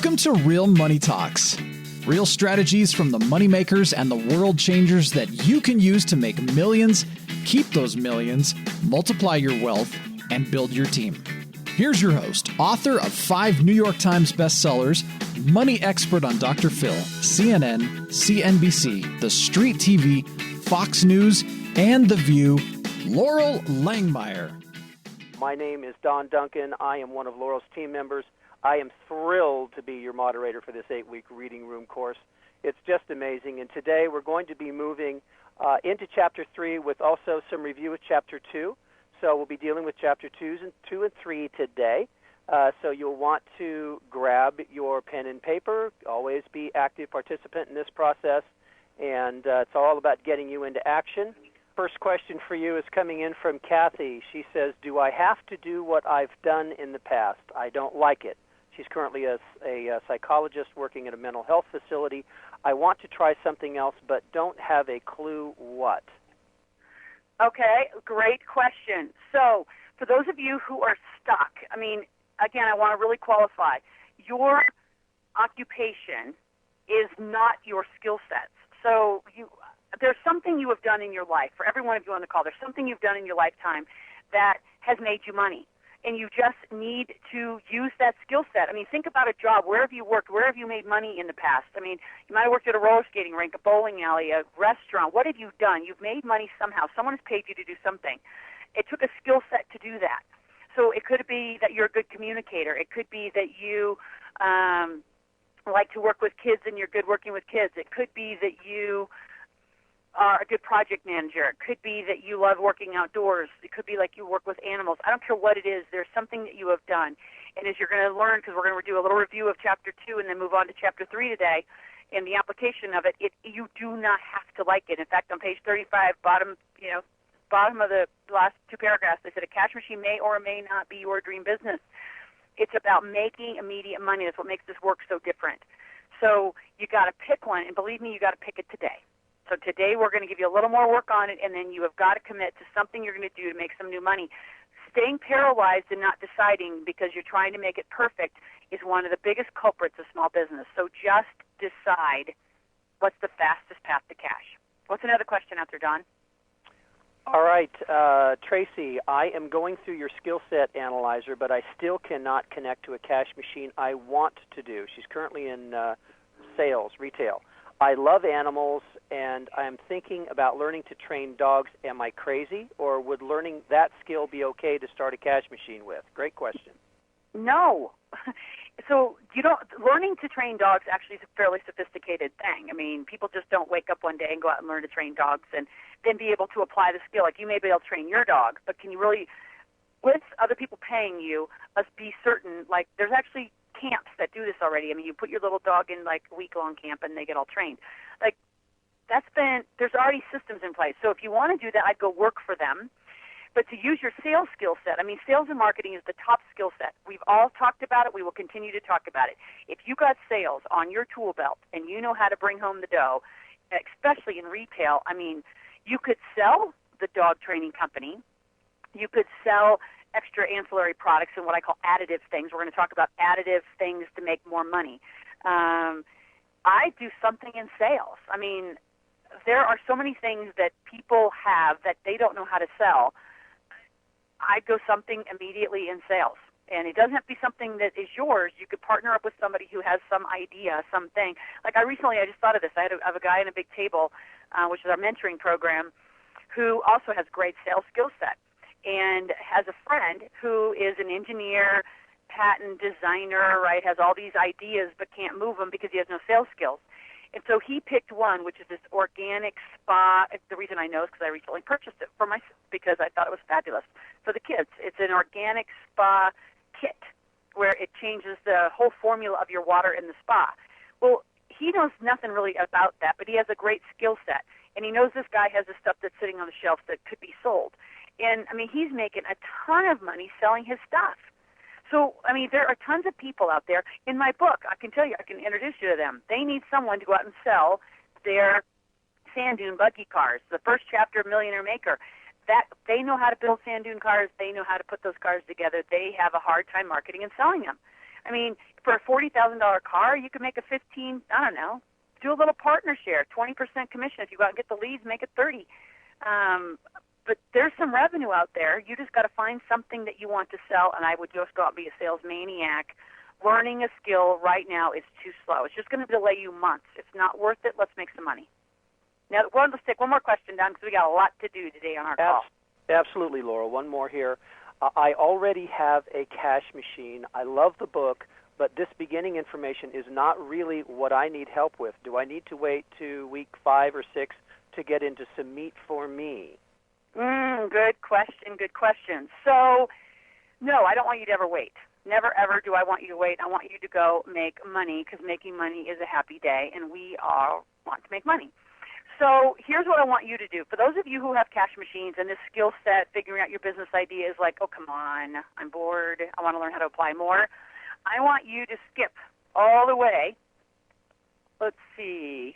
Welcome to Real Money Talks. Real strategies from the moneymakers and the world changers that you can use to make millions, keep those millions, multiply your wealth, and build your team. Here's your host, author of 5 New York Times bestsellers, money expert on Dr. Phil, CNN, CNBC, The Street TV, Fox News, and The View, Loral Langemeier. My name is Don Duncan. I am one of Loral's team members. I am thrilled to be your moderator for this 8-week reading room course. It's just amazing. And today we're going to be moving into Chapter 3 with also some review of Chapter 2. So we'll be dealing with Chapter 2 and 3 today. So you'll want to grab your pen and paper, always be active participant in this process, and it's all about getting you into action. First question for you is coming in from Kathy. She says, do I have to do what I've done in the past? I don't like it. She's currently a psychologist working at a mental health facility. I want to try something else, but don't have a clue what. Okay, great question. So for those of you who are stuck, again, I want to really qualify. Your occupation is not your skill sets. So there's something you have done in your life. For every one of you on the call, there's something you've done in your lifetime that has made you money. And you just need to use that skill set. Think about a job. Where have you worked? Where have you made money in the past? You might have worked at a roller skating rink, a bowling alley, a restaurant. What have you done? You've made money somehow. Someone has paid you to do something. It took a skill set to do that. So it could be that you're a good communicator. It could be that you like to work with kids and you're good working with kids. It could be that you are a good project manager. It could be that you love working outdoors. It could be like you work with animals. I don't care what it is. There's something that you have done. And as you're going to learn, because we're going to do a little review of Chapter 2 and then move on to Chapter 3 today, and the application of it, you do not have to like it. In fact, on page 35, bottom of the last 2 paragraphs, they said a cash machine may or may not be your dream business. It's about making immediate money. That's what makes this work so different. So you got to pick one, and believe me, you got to pick it today. So today we're going to give you a little more work on it, and then you have got to commit to something you're going to do to make some new money. Staying paralyzed and not deciding because you're trying to make it perfect is one of the biggest culprits of small business. So just decide what's the fastest path to cash. What's another question out there, Don? All right, Tracy, I am going through your skill set analyzer, but I still cannot connect to a cash machine I want to do. She's currently in sales, retail. I love animals, and I'm thinking about learning to train dogs. Am I crazy, or would learning that skill be okay to start a cash machine with? Great question. No. So learning to train dogs actually is a fairly sophisticated thing. People just don't wake up one day and go out and learn to train dogs and then be able to apply the skill. Like, you may be able to train your dog, but can you really, with other people paying you, be certain, like, there's actually camps that do this already. You put your little dog in like a week-long camp and they get all trained. Like, there's already systems in place. So if you want to do that, I'd go work for them. But to use your sales skill set, sales and marketing is the top skill set. We've all talked about it. We will continue to talk about it. If you got sales on your tool belt and you know how to bring home the dough, especially in retail, you could sell the dog training company. You could sell extra ancillary products and what I call additive things. We're going to talk about additive things to make more money. I do something in sales. There are so many things that people have that they don't know how to sell. I'd go something immediately in sales. And it doesn't have to be something that is yours. You could partner up with somebody who has some idea, something. Like I just thought of this. I have a guy in a big table, which is our mentoring program, who also has great sales skill set, and has a friend who is an engineer, patent designer, right, has all these ideas but can't move them because he has no sales skills. And so he picked one, which is this organic spa. The reason I know is because I recently purchased it for myself because I thought it was fabulous for the kids. It's an organic spa kit where it changes the whole formula of your water in the spa. Well, he knows nothing really about that, but he has a great skill set. And he knows this guy has the stuff that's sitting on the shelf that could be sold. And, he's making a ton of money selling his stuff. So, there are tons of people out there. In my book, I can tell you, I can introduce you to them. They need someone to go out and sell their sand dune buggy cars. The first chapter of Millionaire Maker. That they know how to build sand dune cars. They know how to put those cars together. They have a hard time marketing and selling them. I mean, for a $40,000 car, you can make a 15, I don't know, do a little partner share, 20% commission. If you go out and get the leads, make it 30. But there's some revenue out there. You just got to find something that you want to sell, and I would just go out and be a sales maniac. Learning a skill right now is too slow. It's just going to delay you months. It's not worth it. Let's make some money. Now, let's take one more question down because we got a lot to do today on our call. Absolutely, Laurel. One more here. I already have a cash machine. I love the book, but this beginning information is not really what I need help with. Do I need to wait to week 5 or 6 to get into some meat for me? Good question. So, no, I don't want you to ever wait. Never, ever do I want you to wait. I want you to go make money because making money is a happy day, and we all want to make money. So here's what I want you to do. For those of you who have cash machines and this skill set, figuring out your business idea is like, oh, come on, I'm bored. I want to learn how to apply more. I want you to skip all the way. Let's see.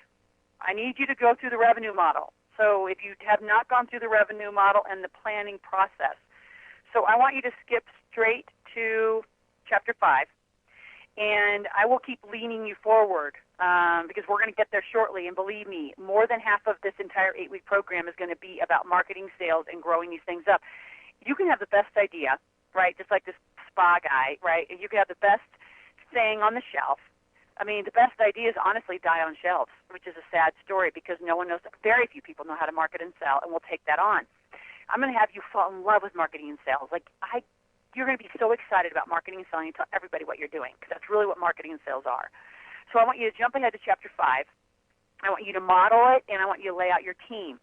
I need you to go through the revenue model. So if you have not gone through the revenue model and the planning process, so I want you to skip straight to Chapter 5, and I will keep leaning you forward because we're going to get there shortly. And believe me, more than half of this entire 8-week program is going to be about marketing, sales, and growing these things up. You can have the best idea, right, just like this spa guy, right? You can have the best thing on the shelf. I mean, the best ideas honestly die on shelves, which is a sad story because very few people know how to market and sell, and we'll take that on. I'm going to have you fall in love with marketing and sales. You're going to be so excited about marketing and selling and tell everybody what you're doing because that's really what marketing and sales are. So I want you to jump ahead to Chapter 5. I want you to model it, and I want you to lay out your team.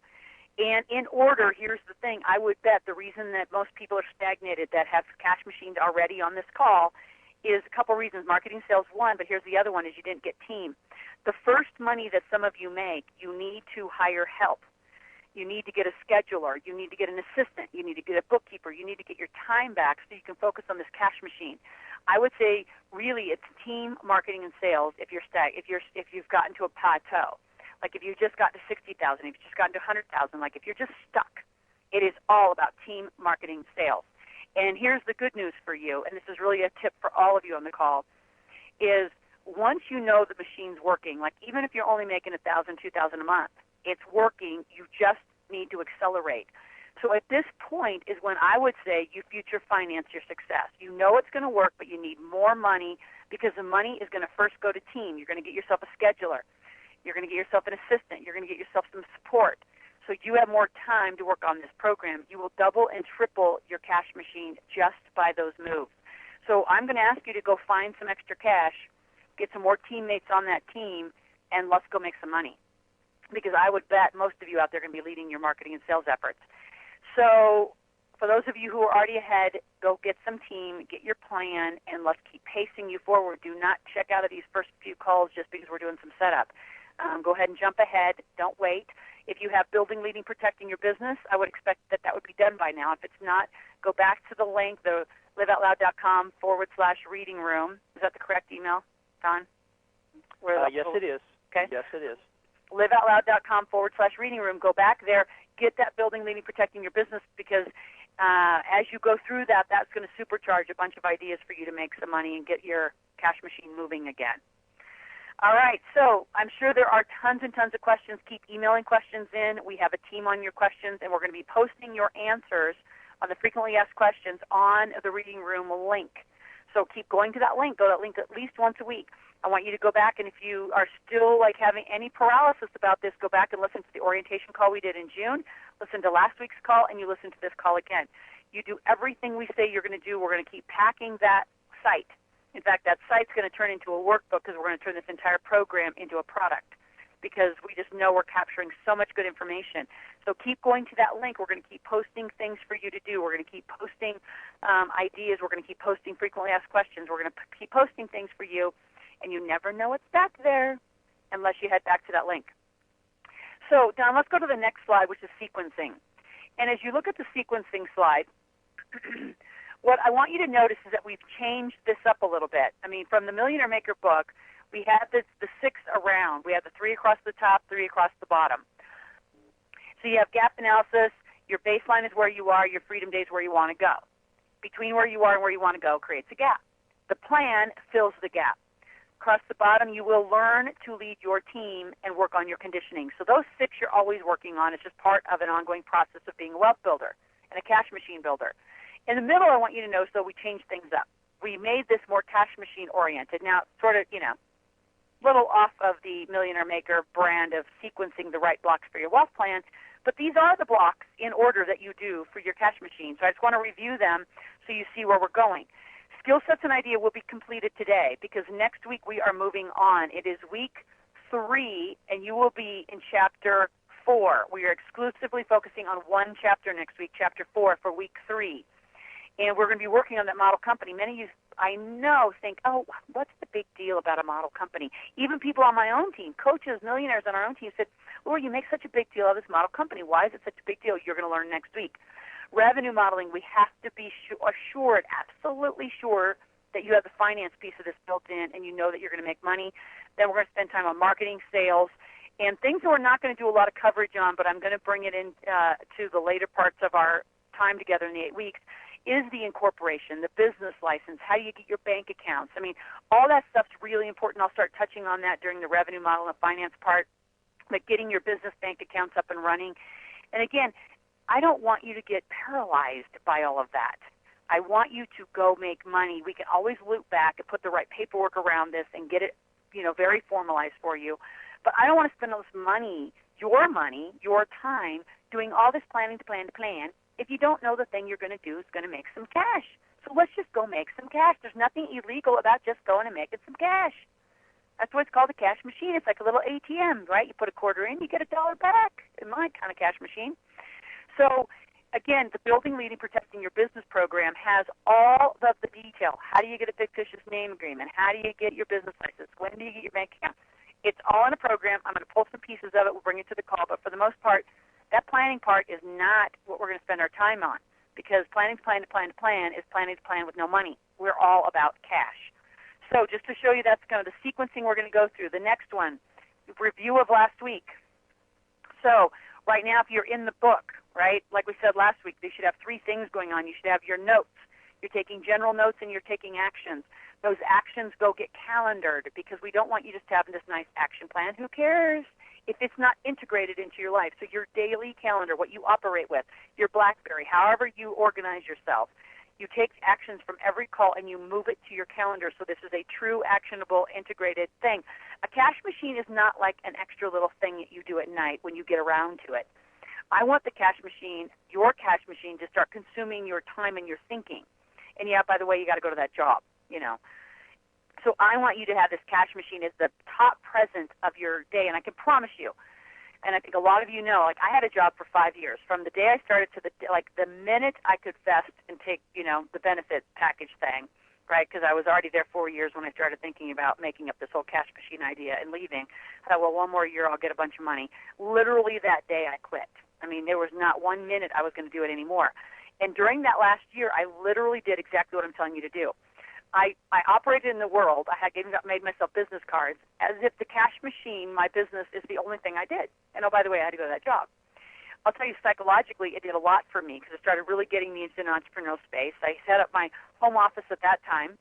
And in order, here's the thing. I would bet the reason that most people are stagnated that have cash machines already on this call is a couple reasons. Marketing, sales, one, but here's the other one is you didn't get team. The first money that some of you make, you need to hire help. You need to get a scheduler. You need to get an assistant. You need to get a bookkeeper. You need to get your time back so you can focus on this cash machine. I would say really it's team, marketing, and sales if you've gotten to a plateau. Like if you just got to 60,000, if you've just gotten to 100,000, like if you're just stuck, it is all about team, marketing, sales. And here's the good news for you, and this is really a tip for all of you on the call, is once you know the machine's working, like even if you're only making $1,000, $2,000 a month, it's working, you just need to accelerate. So at this point is when I would say you future finance your success. You know it's going to work, but you need more money because the money is going to first go to team. You're going to get yourself a scheduler. You're going to get yourself an assistant. You're going to get yourself some support. So you have more time to work on this program. You will double and triple your cash machine just by those moves. So I'm going to ask you to go find some extra cash, get some more teammates on that team, and let's go make some money. Because I would bet most of you out there are going to be leading your marketing and sales efforts. So for those of you who are already ahead, go get some team, get your plan, and let's keep pacing you forward. Do not check out of these first few calls just because we're doing some setup. Go ahead and jump ahead. Don't wait. If you have building, leading, protecting your business, I would expect that would be done by now. If it's not, go back to the link, the liveoutloud.com/reading room. Is that the correct email, Don? Yes, it is. Okay. Yes, it is. liveoutloud.com/reading room. Go back there, get that building, leading, protecting your business because as you go through that, that's going to supercharge a bunch of ideas for you to make some money and get your cash machine moving again. All right, so I'm sure there are tons and tons of questions. Keep emailing questions in. We have a team on your questions, and we're going to be posting your answers on the frequently asked questions on the Reading Room link. So keep going to that link. Go to that link at least once a week. I want you to go back, and if you are still having any paralysis about this, go back and listen to the orientation call we did in June, listen to last week's call, and you listen to this call again. You do everything we say you're going to do. We're going to keep packing that site. In fact, that site's going to turn into a workbook because we're going to turn this entire program into a product because we just know we're capturing so much good information. So keep going to that link. We're going to keep posting things for you to do. We're going to keep posting ideas. We're going to keep posting frequently asked questions. We're going to keep posting things for you, and you never know what's back there unless you head back to that link. So, Don, let's go to the next slide, which is sequencing. And as you look at the sequencing slide, what I want you to notice is that we've changed this up a little bit. I mean, from the Millionaire Maker book, we had the 6 around. We have the 3 across the top, 3 across the bottom. So you have gap analysis. Your baseline is where you are. Your freedom day is where you want to go. Between where you are and where you want to go creates a gap. The plan fills the gap. Across the bottom, you will learn to lead your team and work on your conditioning. So those 6 you're always working on. It's just part of an ongoing process of being a wealth builder and a cash machine builder. In the middle, I want you to know, so we changed things up. We made this more cash machine oriented. Now, sort of, little off of the Millionaire Maker brand of sequencing the right blocks for your wealth plan, but these are the blocks in order that you do for your cash machine. So I just want to review them so you see where we're going. Skill sets and idea will be completed today because next week we are moving on. It is week 3, and you will be in chapter 4. We are exclusively focusing on one chapter next week, chapter 4 for week 3. And we're going to be working on that model company. Many of you, I know, think, oh, what's the big deal about a model company? Even people on my own team, coaches, millionaires on our own team said, Laura, you make such a big deal of this model company. Why is it such a big deal? You're going to learn next week. Revenue modeling, we have to be assured, absolutely sure, that you have the finance piece of this built in and you know that you're going to make money. Then we're going to spend time on marketing, sales, and things that we're not going to do a lot of coverage on, but I'm going to bring it in to the later parts of our time together in the 8 weeks, is the incorporation, the business license, how do you get your bank accounts. I mean, all that stuff's really important. I'll start touching on that during the revenue model and finance part, but getting your business bank accounts up and running. And again, I don't want you to get paralyzed by all of that. I want you to go make money. We can always loop back and put the right paperwork around this and get it, very formalized for you. But I don't want to spend all this money, your time, doing all this planning to plan, if you don't know the thing you're going to do is going to make some cash. So let's just go make some cash. There's nothing illegal about just going and making some cash. That's why it's called a cash machine. It's like a little ATM, right? You put a quarter in, you get $1 back. In my kind of cash machine. So, again, the Building, Leading, Protecting Your Business program has all of the detail. How do you get a fictitious name agreement? How do you get your business license? When do you get your bank account? It's all in a program. I'm going to pull some pieces of it. We'll bring it to the call. But for the most part, that planning part is not what we're going to spend our time on, because planning to plan is planning to plan with no money. We're all about cash. So just to show you that's kind of the sequencing we're going to go through. The next one, review of last week. So right now, if you're in the book, right, like we said last week, you should have 3 things going on. You should have your notes. You're taking general notes and you're taking actions. Those actions go get calendared because we don't want you just having this nice action plan. Who cares if it's not integrated into your life? So your daily calendar, what you operate with, your BlackBerry, however you organize yourself, you take actions from every call and you move it to your calendar. So this is a true, actionable, integrated thing. A cash machine is not like an extra little thing that you do at night when you get around to it. I want the cash machine, your cash machine, to start consuming your time and your thinking. And yeah, by the way, you got to go to that job, So I want you to have this cash machine as the top present of your day. And I can promise you, and I think a lot of you know, I had a job for 5 years. From the day I started to the minute I could vest and take, the benefit package thing, right? Because I was already there 4 years when I started thinking about making up this whole cash machine idea and leaving. I thought, well, 1 more year, I'll get a bunch of money. Literally that day I quit. I mean, there was not 1 minute I was going to do it anymore. And during that last year, I literally did exactly what I'm telling you to do. I operated in the world. I had made myself business cards as if the cash machine, my business, is the only thing I did. And oh, by the way, I had to go to that job. I'll tell you, psychologically, it did a lot for me because it started really getting me into an entrepreneurial space. I set up my home office at that time,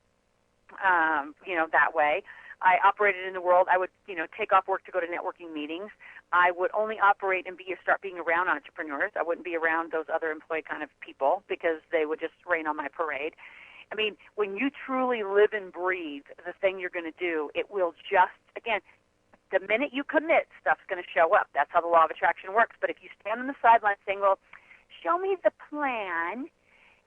that way. I operated in the world. I would, take off work to go to networking meetings. I would only operate and start being around entrepreneurs. I wouldn't be around those other employee kind of people because they would just rain on my parade. I mean, when you truly live and breathe the thing you're going to do, it will just, again, the minute you commit, stuff's going to show up. That's how the law of attraction works. But if you stand on the sidelines saying, well, show me the plan,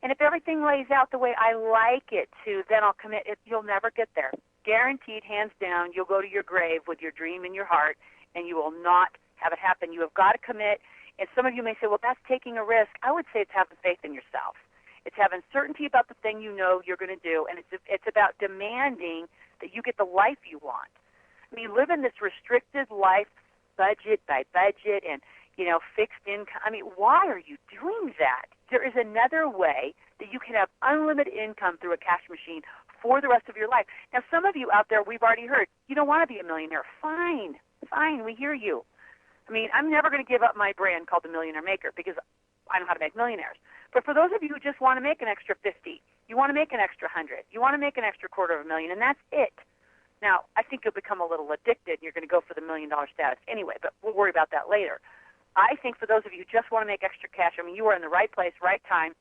and if everything lays out the way I like it to, then I'll commit, you'll never get there. Guaranteed, hands down, you'll go to your grave with your dream in your heart, and you will not have it happen. You have got to commit. And some of you may say, well, that's taking a risk. I would say it's having faith in yourself. It's having certainty about the thing you know you're going to do, and it's about demanding that you get the life you want. I mean, live in this restricted life, budget by budget, and, fixed income. I mean, why are you doing that? There is another way that you can have unlimited income through a cash machine for the rest of your life. Now, some of you out there, we've already heard, you don't want to be a millionaire. Fine, we hear you. I mean, I'm never going to give up my brand called the Millionaire Maker because I know how to make millionaires. But for those of you who just want to make an extra 50, You want to make an extra 100. You want to make an extra $250,000, and that's it. Now, I think you'll become a little addicted, and you're going to go for the $1 million status anyway, but we'll worry about that later. I think for those of you who just want to make extra cash, I mean, you are in the right place, right time.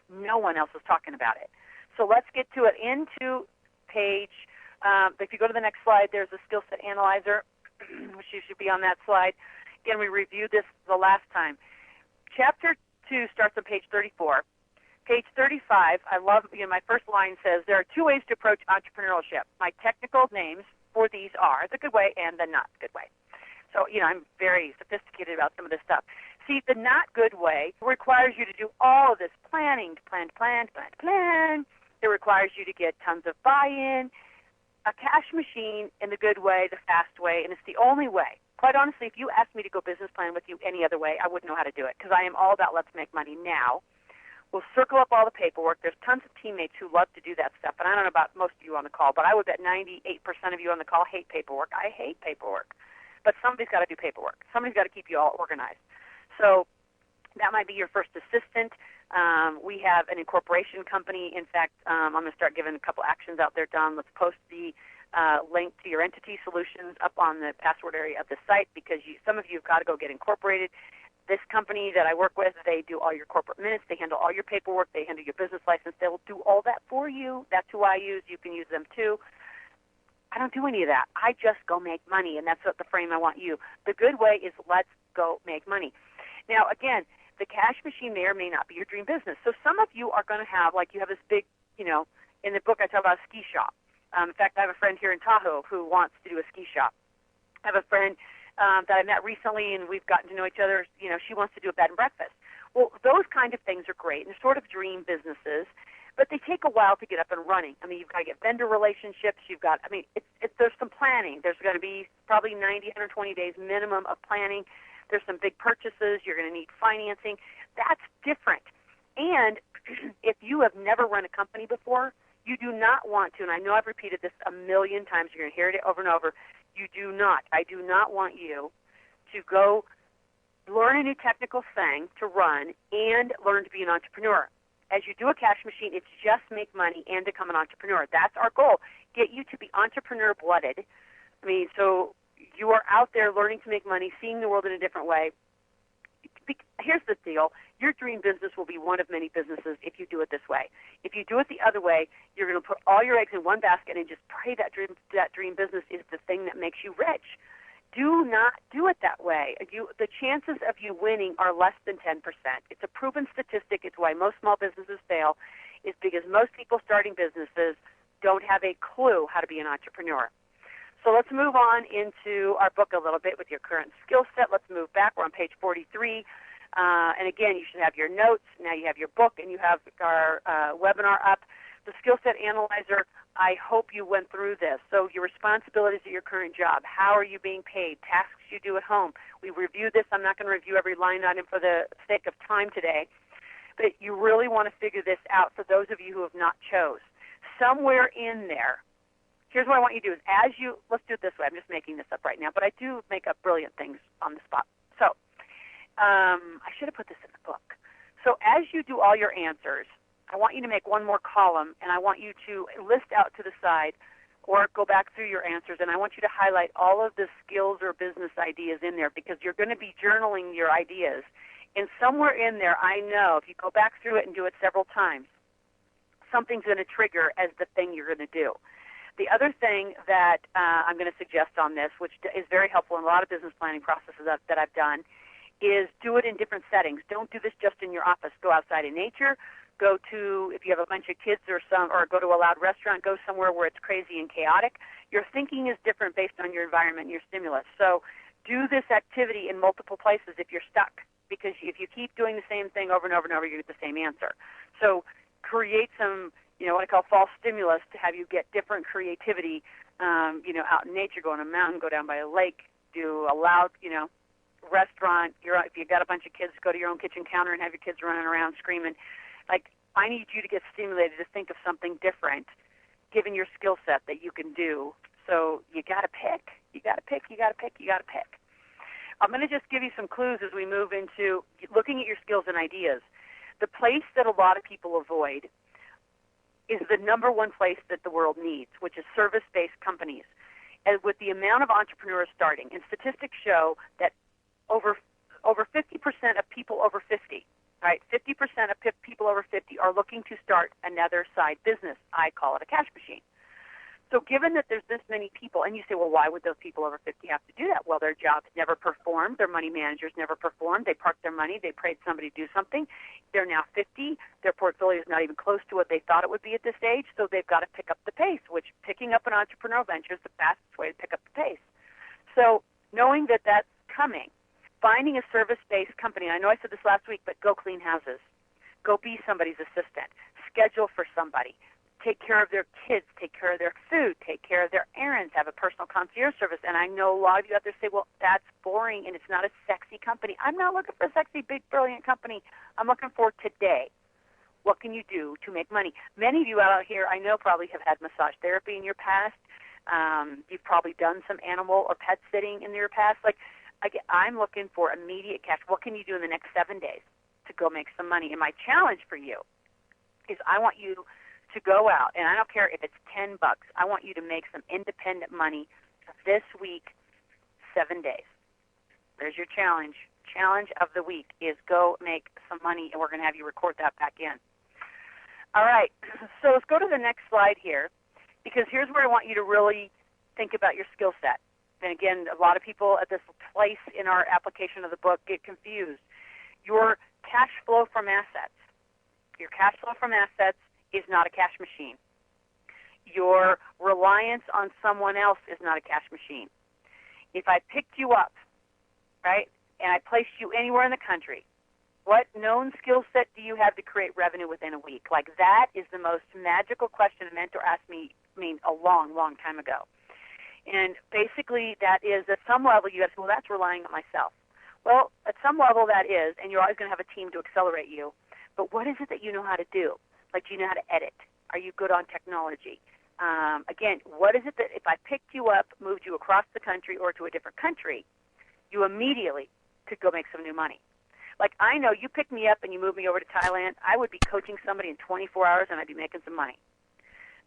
No one else is talking about it. So let's get to it. Into page, if you go to the next slide, there's a skill set analyzer, which you should be on that slide. Again, we reviewed this the last time. Chapter 2 starts on page 34. Page 35, I love, my first line says, there are 2 ways to approach entrepreneurship. My technical names for these are the good way and the not good way. So, I'm very sophisticated about some of this stuff. See, the not good way requires you to do all of this planning, plan. It requires you to get tons of buy-in. A cash machine in the good way, the fast way, and it's the only way. Quite honestly, if you asked me to go business plan with you any other way, I wouldn't know how to do it, because I am all about let's make money now. We'll circle up all the paperwork. There's tons of teammates who love to do that stuff, and I don't know about most of you on the call, but I would bet 98% of you on the call hate paperwork. I hate paperwork. But somebody's got to do paperwork. Somebody's got to keep you all organized. So that might be your first assistant. We have an incorporation company. In fact, I'm going to start giving a couple actions out there, Don. Let's post the link to your entity solutions up on the password area of the site, because some of you have got to go get incorporated. This company that I work with, they do all your corporate minutes. They handle all your paperwork. They handle your business license. They'll do all that for you. That's who I use. You can use them too. I don't do any of that. I just go make money, and that's what the frame I want you. The good way is let's go make money. Now, again, the cash machine may or may not be your dream business. So some of you are going to have, like you have this big, in the book I talk about a ski shop. In fact, I have a friend here in Tahoe who wants to do a ski shop. I have a friend that I met recently, and we've gotten to know each other. She wants to do a bed and breakfast. Well, those kind of things are great, and they're sort of dream businesses, but they take a while to get up and running. I mean, you've got to get vendor relationships. There's some planning. There's going to be probably 90, 120 days minimum of planning. There's some big purchases. You're going to need financing. That's different. And if you have never run a company before, you do not want to, and I know I've repeated this a million times. You're going to hear it over and over. I do not want you to go learn a new technical thing to run and learn to be an entrepreneur. As you do a cash machine, it's just make money and become an entrepreneur. That's our goal. Get you to be entrepreneur-blooded. I mean, so you are out there learning to make money, seeing the world in a different way. Here's the deal. Your dream business will be one of many businesses if you do it this way. If you do it the other way, you're going to put all your eggs in one basket and just pray that dream business is the thing that makes you rich. Do not do it that way. The chances of you winning are less than 10%. It's a proven statistic. It's why most small businesses fail, is because most people starting businesses don't have a clue how to be an entrepreneur. So let's move on into our book a little bit with your current skill set. Let's move back. We're on page 43. And again, you should have your notes. Now you have your book, and you have our webinar up. The skill set analyzer, I hope you went through this. So your responsibilities at your current job, how are you being paid, tasks you do at home. We reviewed this. I'm not going to review every line item for the sake of time today. But you really want to figure this out for those of you who have not chose. Somewhere in there, here's what I want you to do is let's do it this way. I'm just making this up right now, but I do make up brilliant things on the spot. So I should have put this in the book. So as you do all your answers, I want you to make one more column, and I want you to list out to the side or go back through your answers, and I want you to highlight all of the skills or business ideas in there, because you're going to be journaling your ideas. And somewhere in there, I know if you go back through it and do it several times, something's going to trigger as the thing you're going to do. The other thing that I'm going to suggest on this, which is very helpful in a lot of business planning processes that I've done, is do it in different settings. Don't do this just in your office. Go outside in nature. Go to, if you have a bunch of kids or go to a loud restaurant, go somewhere where it's crazy and chaotic. Your thinking is different based on your environment and your stimulus. So do this activity in multiple places if you're stuck, because if you keep doing the same thing over and over and over, you get the same answer. So create some, what I call false stimulus to have you get different creativity, out in nature, go on a mountain, go down by a lake, do a loud, restaurant. If you've got a bunch of kids, go to your own kitchen counter and have your kids running around screaming. I need you to get stimulated to think of something different, given your skill set that you can do. So you got to pick. You got to pick. I'm going to just give you some clues as we move into looking at your skills and ideas. The place that a lot of people avoid is the number one place that the world needs, which is service-based companies. And with the amount of entrepreneurs starting, and statistics show that over 50% of people over 50, right? 50% of people over 50 are looking to start another side business. I call it a cash machine. So given that there's this many people, and you say, well, why would those people over 50 have to do that? Well, their jobs never performed. Their money managers never performed. They parked their money. They paid somebody to do something. They're now 50. Their portfolio is not even close to what they thought it would be at this age, so they've got to pick up the pace, which picking up an entrepreneurial venture is the fastest way to pick up the pace. So knowing that that's coming, finding a service-based company, and I know I said this last week, but go clean houses. Go be somebody's assistant. Schedule for somebody. Take care of their kids, take care of their food, take care of their errands, have a personal concierge service. And I know a lot of you out there say, well, that's boring and it's not a sexy company. I'm not looking for a sexy, big, brilliant company. I'm looking for today. What can you do to make money? Many of you out here, I know, probably have had massage therapy in your past. You've probably done some animal or pet sitting in your past. I'm looking for immediate cash. What can you do in the next 7 days to go make some money? And my challenge for you is I want you to go out, and I don't care if it's $10, I want you to make some independent money this week, 7 days. There's your challenge. Challenge of the week is go make some money, and we're going to have you record that back in. All right, so let's go to the next slide here, because here's where I want you to really think about your skill set. And again, a lot of people at this place in our application of the book get confused. Your cash flow from assets. Your cash flow from assets is not a cash machine. Your reliance on someone else is not a cash machine. If I picked you up, right, and I placed you anywhere in the country, what known skill set do you have to create revenue within a week? Like, that is the most magical question a mentor asked me, a long, long time ago. And basically that is, at some level, you have to say, well, that's relying on myself. Well, at some level that is, and you're always going to have a team to accelerate you. But what is it that you know how to do? Like, do you know how to edit? Are you good on technology? Again, what is it that if I picked you up, moved you across the country or to a different country, you immediately could go make some new money? Like, I know you picked me up and you moved me over to Thailand, I would be coaching somebody in 24 hours and I'd be making some money.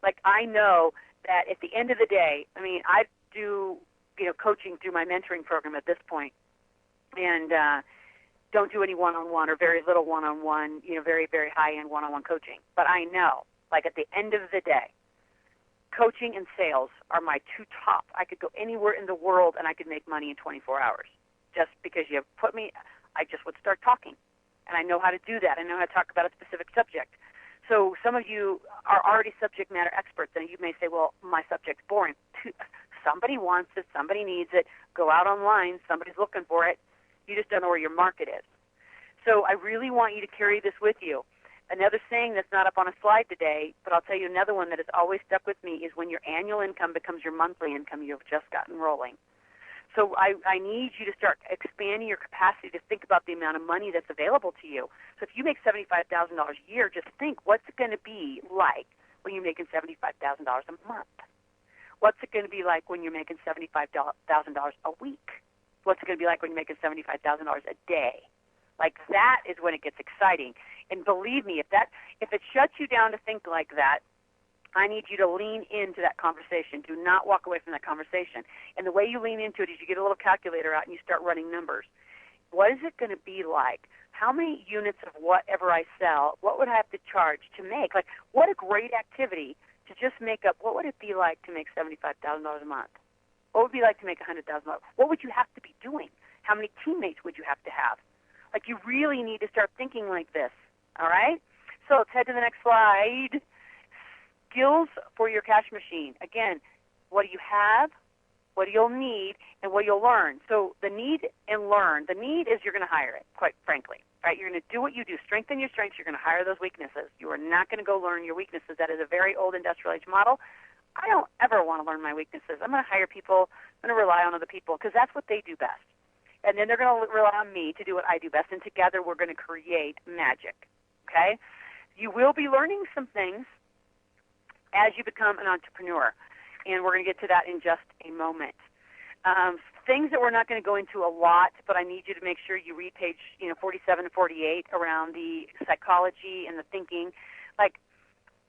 Like, I know that at the end of the day, I do, coaching through my mentoring program at this point, and don't do any one-on-one or very little one-on-one, very, very high-end one-on-one coaching. But I know, like, at the end of the day, coaching and sales are my two top. I could go anywhere in the world and I could make money in 24 hours. Just because you put me, I just would start talking. And I know how to do that. I know how to talk about a specific subject. So some of you are already subject matter experts, and you may say, well, my subject's boring. Somebody wants it. Somebody needs it. Go out online. Somebody's looking for it. You just don't know where your market is. So I really want you to carry this with you. Another saying that's not up on a slide today, but I'll tell you another one that has always stuck with me, is when your annual income becomes your monthly income, you've just gotten rolling. So I need you to start expanding your capacity to think about the amount of money that's available to you. So if you make $75,000 a year, just think, what's it going to be like when you're making $75,000 a month? What's it going to be like when you're making $75,000 a week? What's it going to be like when you're making $75,000 a day? Like, that is when it gets exciting. And believe me, if it shuts you down to think like that, I need you to lean into that conversation. Do not walk away from that conversation. And the way you lean into it is you get a little calculator out and you start running numbers. What is it going to be like? How many units of whatever I sell, what would I have to charge to make? Like, what a great activity to just make up. What would it be like to make $75,000 a month? What would it be like to make $100,000? What would you have to be doing? How many teammates would you have to have? Like, you really need to start thinking like this, all right? So let's head to the next slide. Skills for your cash machine. Again, what do you have, what you'll need, and what you'll learn. So the need and learn. The need is you're going to hire it, quite frankly. Right? You're going to do what you do. Strengthen your strengths. You're going to hire those weaknesses. You are not going to go learn your weaknesses. That is a very old industrial age model. I don't ever want to learn my weaknesses. I'm going to hire people. I'm going to rely on other people because that's what they do best. And then they're going to rely on me to do what I do best. And together we're going to create magic. Okay? You will be learning some things as you become an entrepreneur, and we're going to get to that in just a moment. Things that we're not going to go into a lot, but I need you to make sure you read page 47 and 48 around the psychology and the thinking. Like,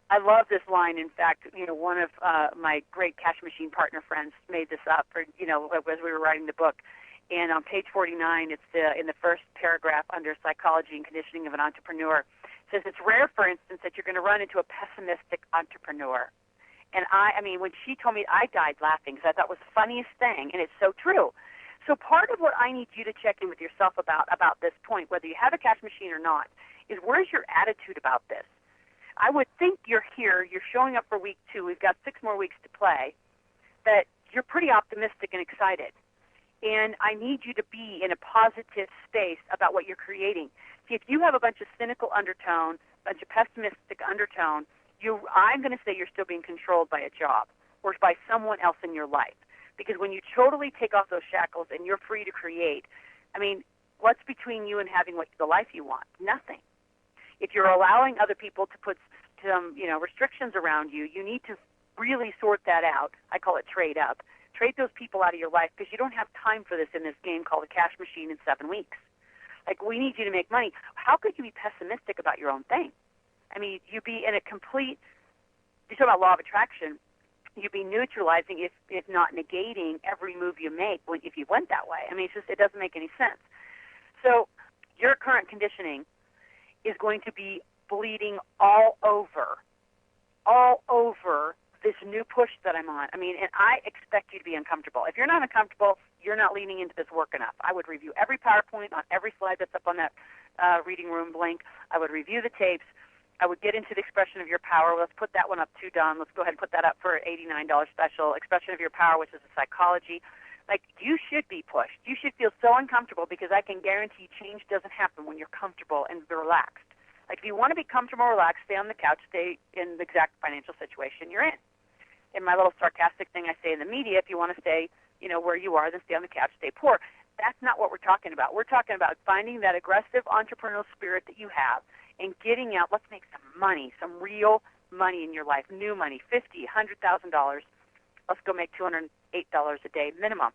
I love this line. In fact, one of my great cash machine partner friends made this up for, as we were writing the book. And on page 49, it's in the first paragraph under psychology and conditioning of an entrepreneur. It says it's rare, for instance, that you're going to run into a pessimistic entrepreneur. And I mean, when she told me, I died laughing because I thought it was the funniest thing, and it's so true. So part of what I need you to check in with yourself about this point, whether you have a cash machine or not, is where's your attitude about this? I would think you're here, you're showing up for week 2, we've got 6 more weeks to play, that you're pretty optimistic and excited. And I need you to be in a positive space about what you're creating. See, if you have a bunch of cynical undertone, a bunch of pessimistic undertone, I'm going to say you're still being controlled by a job or by someone else in your life. Because when you totally take off those shackles and you're free to create, I mean, what's between you and having the life you want? Nothing. If you're allowing other people to put some, restrictions around you, you need to really sort that out. I call it trade up. Trade those people out of your life because you don't have time for this in this game called the cash machine in 7 weeks. We need you to make money. How could you be pessimistic about your own thing? I mean, you'd be in a complete, you talk about law of attraction, you'd be neutralizing, if not negating, every move you make if you went that way. I mean, it doesn't make any sense. So your current conditioning is going to be bleeding all over this new push that I'm on. I mean, and I expect you to be uncomfortable. If you're not uncomfortable, you're not leaning into this work enough. I would review every PowerPoint on every slide that's up on that reading room link. I would review the tapes. I would get into the expression of your power. Let's put that one up too, Don. Let's go ahead and put that up for $89 special. Expression of your power, which is a psychology. You should be pushed. You should feel so uncomfortable because I can guarantee change doesn't happen when you're comfortable and relaxed. If you want to be comfortable, relaxed, stay on the couch, stay in the exact financial situation you're in. In my little sarcastic thing I say in the media, if you want to stay, where you are, then stay on the couch, stay poor. That's not what we're talking about. We're talking about finding that aggressive entrepreneurial spirit that you have and getting out. Let's make some money, some real money in your life, new money, $50,000, $100,000. Let's go make $208 a day minimum.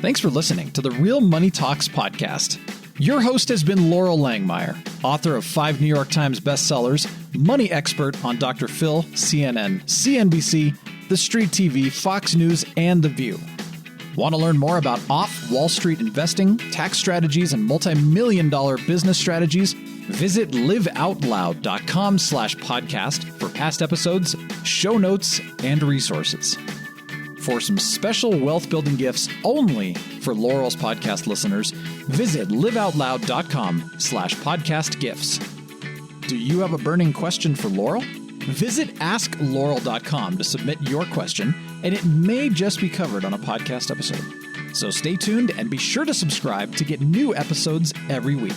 Thanks for listening to the Real Money Talks podcast. Your host has been Loral Langemeier, author of 5 New York Times bestsellers, money expert on Dr. Phil, CNN, CNBC, The Street TV, Fox News, and The View. Want to learn more about off-Wall Street investing, tax strategies, and multi-million-dollar business strategies? Visit liveoutloud.com/podcast for past episodes, show notes, and resources. For some special wealth-building gifts only for Loral's podcast listeners, visit liveoutloud.com/podcast gifts. Do you have a burning question for Loral? Visit askloral.com to submit your question, and it may just be covered on a podcast episode. So stay tuned and be sure to subscribe to get new episodes every week.